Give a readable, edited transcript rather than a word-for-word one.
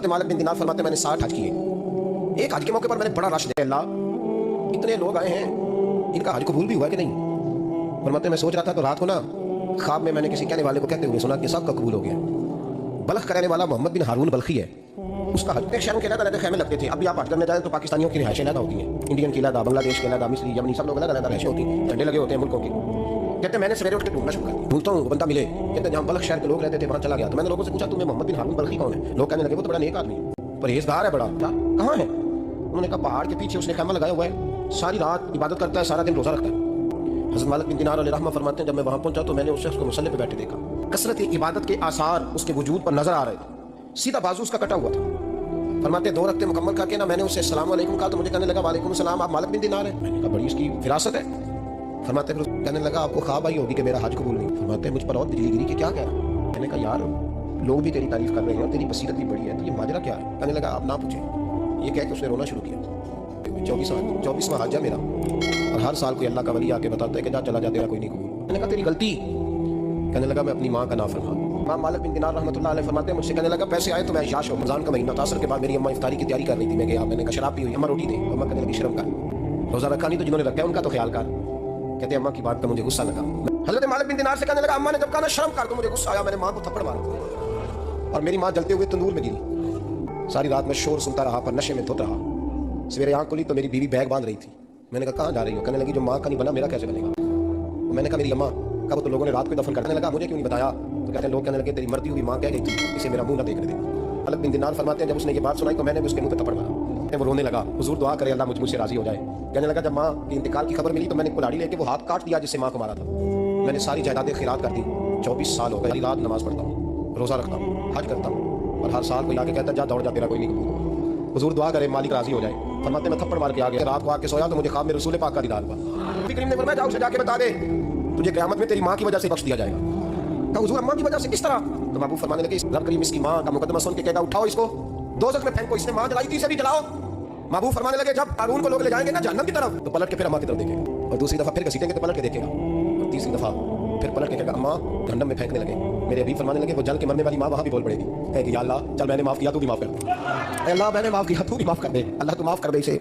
मालिक बिन दिनार फरमाते मैंने 60 हज किए। एक हज के मौके पर मैंने बड़ा रश दिया, अल्लाह इतने लोग आए हैं, इनका हज कबूल भी हुआ कि नहीं? फरमाते मैं सोच रहा था तो रात को ना ख्वाब में मैंने किसी कहने वाले को कहते हुए सुना कि सब का कबूल हो गया। बल्ख का रहने वाला मोहम्मद बिन हारून बल्खी है, उसका हज शहरों के अलग खैमे लगते थे। अभी आप हज करने जाए तो पाकिस्तानियों की रिहायशें अलग होती हैं, इंडियन की अलग, बांग्लादेश के अलग, मिस्री यमनी सब लोग अलग अलग रिहायशें होती हैं, झंडे लगे होते हैं मुल्कों के। कहते मैंने सवेरे उठ के ढूंढना शुरू कर दिया, ढूंढता हूँ बंदा मिले। कहते जहाँ बल्ख शहर के लोग रहते थे वहाँ चला गया, तो मैंने लोगों से पूछा तुम्हें मोहम्मद बिन हारून बल्खी कौन है? लोग कहने लगे वो तो बड़ा नेक आदमी है, परहेजगार है बड़ा। क्या कहाँ है? उन्होंने कहा पहाड़ के पीछे उसने खैमा लगाया हुआ है, सारी रात इबादत करता है, सारा दिन रोजा रखता है। हज़रत मालिक बिन दिनार अलैहि रहमा फरमाते हैं जब मैं वहाँ पहुंचा तो मैंने उस शख्स को मुसल्ले पे बैठे देखा, कसरत इबादत के आसार उसके वजूद पर नजर आ रहे थे, सीधा बाजू उसका कटा हुआ था। फरमाते 2 रक्ते मुकम्मल करके ना मैंने उससे अस्सलाम वालेकुम कहा तो मुझे कहने लगा वालेकुम सलाम, आप मालिक बिन दिनार है? मैंने कहा बड़ी इसकी फिरासत है। फरमाते फिर कहने लगा आपको ख्वाब आई होगी कि मेरा हज कबूल नहीं। फरमाते मुझ पर और बिजली गिरी कि क्या कह रहा? मैंने कहा यार लोग भी तेरी तारीफ कर रहे हैं और तेरी बसीरत भी बड़ी है, तो ये माजरा क्या है? कहने लगा आप ना पूछे। ये कह के उसने रोना शुरू किया। 24वां हज है मेरा, और हर साल कोई अल्लाह का वली आके बताता है कि जा चला जा तेरा कोई नहीं कबूल। मैंने कहा तेरी गलती। कहने लगा मैं अपनी माँ का नाफरमान। इमाम मालिक बिन दिनार रहमतुल्लाह अलैह फरमाते हैं मुझसे कहने लगा पैसे आए तो मैं याश हो, रमजान का महीना था, असर के बाद मेरी अम्मा इफ्तारी की तैयारी कर रही थी, मैं गया, मैंने कहा शराब पी हुई, अम्मा रोटी दे। अम्मा कहने लगी शर्म कर, रोजा रखा नहीं तो जिन्होंने रखा है उनका तो ख्याल कर। कहते अम्मा की बात का मुझे गुस्सा लगा। हज़रत मालिक बिन दिनार से कहने लगा अम्मा ने जब कहा ना शर्म कर तो मुझे गुस्सा आया, मैंने माँ को थप्पड़ मारा और मेरी माँ जलते हुए तंदूर में गिरी। सारी रात में शोर सुनता रहा पर नशे में धुत रहा। सवेरे आँख खुली तो मेरी बीवी बैग बांध रही थी। मैंने कहा कहाँ जा रही हो? कहने लगी जो माँ का नहीं बना मेरा कैसे बनेगा? तो मैंने कहा मेरी अम्मा का, वो तो लोगों ने रात को दफन करने लगा, मुझे क्यों नहीं बताया? तो कहते हैं लोग कहने लगे तेरी मरती हुई माँ कह गई थी इसे मेरा मुंह ना देख रहे थे। मालिक बिन दिनार फरमाते हैं जब उसने ये बात सुनाई तो मैंने भी उसके मुंह पे थप्पड़ मारा। वो रोने लगा, हुजूर दुआ करे अल्लाह मुझसे राजी हो जाए। कहने लगा जब माँ के इंतकाल की खबर मिली तो मैंने कुल्हाड़ी लेके वो हाथ काट दिया जिससे माँ को मारा था। मैंने सारी जायदादें खिरात कर दी। 24 साल हो गए, रात नमाज पढ़ता हूँ, रोजा रखता हूँ, हज करता हूँ, और हर साल कोई आके कहता जा दौड़ जा तेरा कोई नहीं कबूल। हुजूर दुआ करे मालिक राजी हो जाए। फरमाते मैं थप्पड़ मार के आ गया, रात को आके सोया तो मुझे ख्वाब में रसूल पाक का दीदार हुआ। नबी करीम ने फरमाया जा उसे जाके बता दे तुझे क़यामत में तेरी माँ की वजह से बख्श दिया जाएगा। कहा हुजूर अम्मा की वजह से किस तरह? तो महबूब फरमाने लगे रब करीम इसकी माँ का मुकदमा सुन के कहेगा उठाओ इसको दोज़ख में फेंको, इसने माँ जलाई थी इसे भी जलाओ। महबूब फरमाने लगे जब कारून को लोग ले जाएंगे ना जहन्नम की तरफ तो पलट के फिर अम्मा की तरफ देखेगा, और दूसरी दफा फिर घसीटेंगे तो पलट के देखेगा, और तीसरी दफा फिर पलट के कहेगा अम्मा जहन्नम में फेंकने लगे। मेरे अभी फरमाने लगे वो जल के मरने वाली माँ वहाँ भी बोल पड़ेगी, कहेगी या अल्लाह चल मैंने माफ किया तू भी माफ कर दे, अल्लाह मैंने माफ किया तू भी माफ कर दे, अल्लाह तू माफ कर दे इसे।